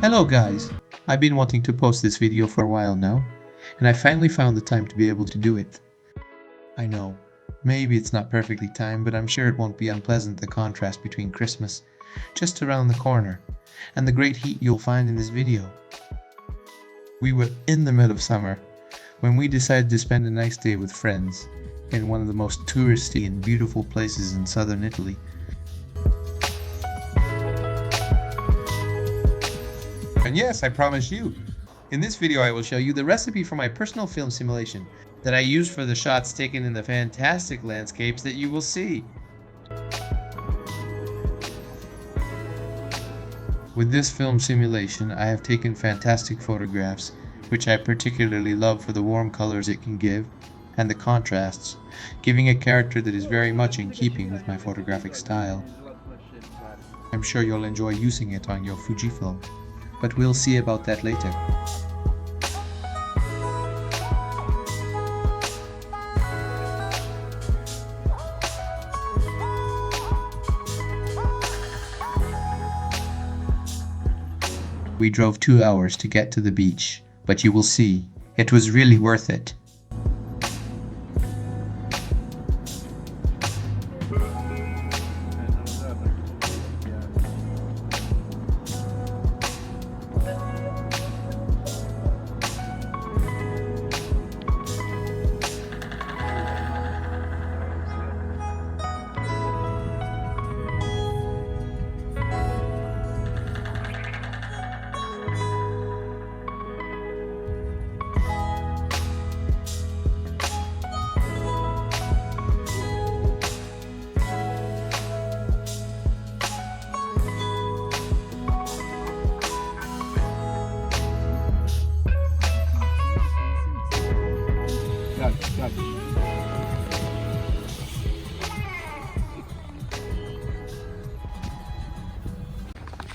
Hello guys! I've been wanting to post this video for a while now, and I finally found the time to be able to do it. I know, maybe it's not perfectly timed, but I'm sure it won't be unpleasant the contrast between Christmas, just around the corner, and the great heat you'll find in this video. We were in the middle of summer, when we decided to spend a nice day with friends, in one of the most touristy and beautiful places in southern Italy. And yes, I promise you, in this video I will show you the recipe for my personal film simulation that I used for the shots taken in the fantastic landscapes that you will see. With this film simulation, I have taken fantastic photographs, which I particularly love for the warm colors it can give, and the contrasts, giving a character that is very much in keeping with my photographic style. I'm sure you'll enjoy using it on your Fujifilm, but we'll see about that later. We drove 2 hours to get to the beach, but you will see, it was really worth it.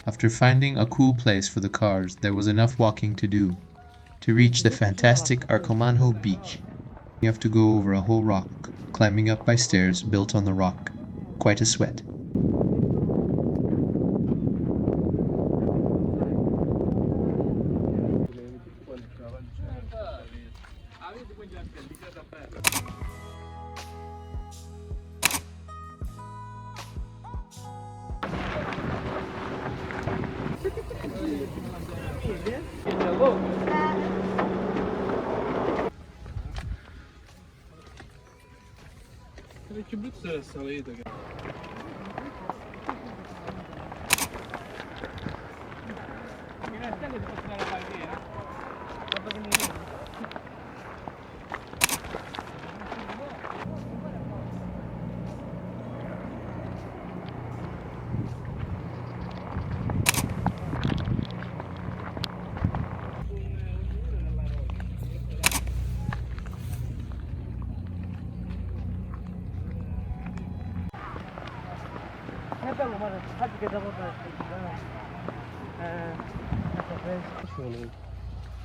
After finding a cool place for the cars, there was enough walking to do. To reach the fantastic Arcomanho beach, you have to go over a whole rock, climbing up by stairs built on the rock. Quite a sweat. Che brutta è salita.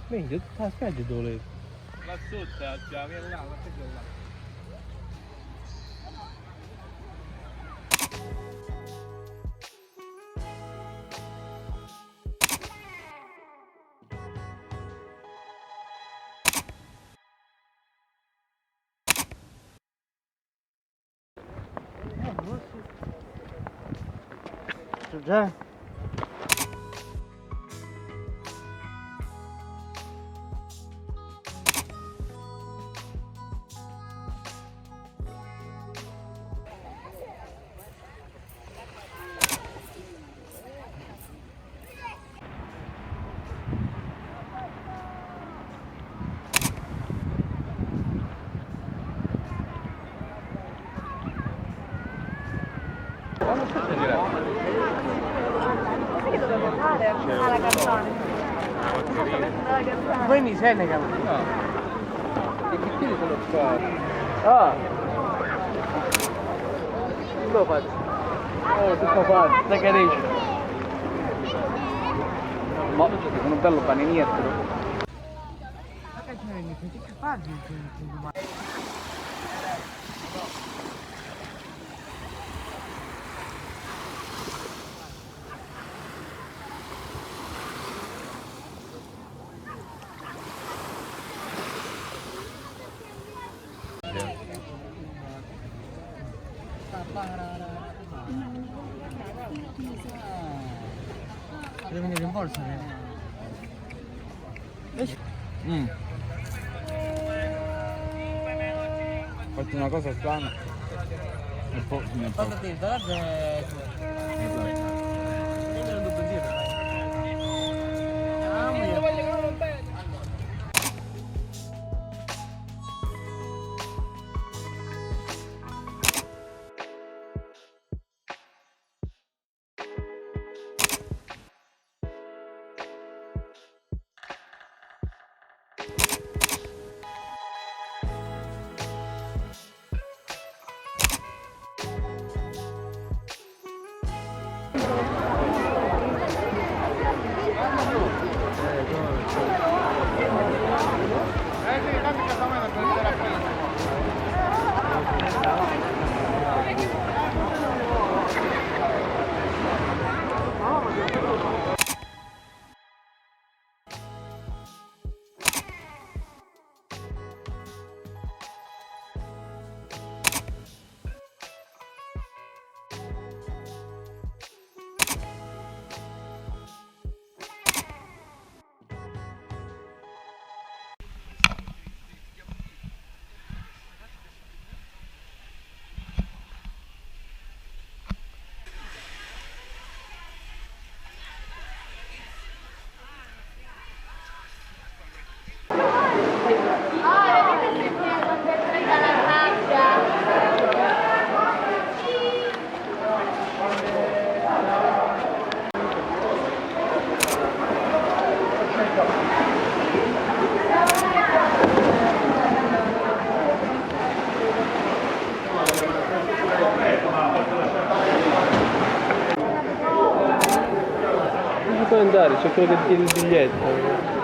Minchia, tutta la spiaggia dove volevo. Là sotto, già, vieni là, la spiaggia là. Già? Che dovevo fare? Ah, la canzone. Poi mi Senegal. No. E che piedi sono qua? Ah! Non lo faccio. Oh, tutto fatto, da careccia. Ma sono bello paninietto. Ma che fai? Deve venire in borsa. Faccio una cosa strana. E poi mi Cosa ti da là? Non puoi andare, c'è quello che tiene il biglietto.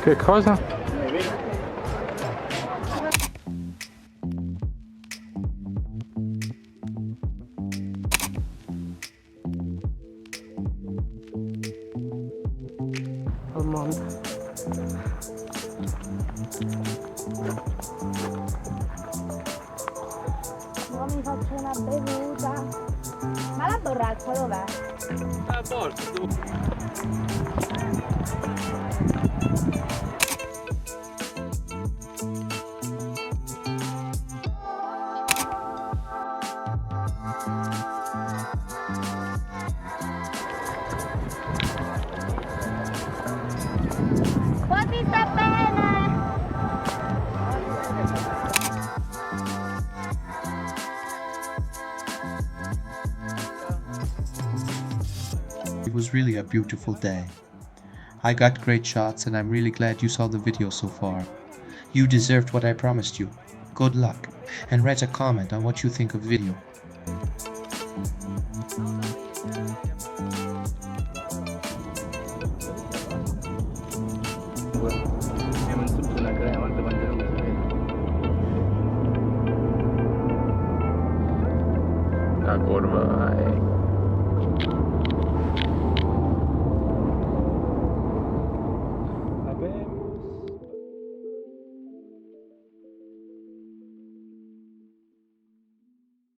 Che cosa? faccio una bevuta. Ma la borraccia dov'è? Forza. Quanti sta bene? It was really a beautiful day. I got great shots and I'm really glad you saw the video so far. You deserved what I promised you. Good luck, and write a comment on what you think of the video.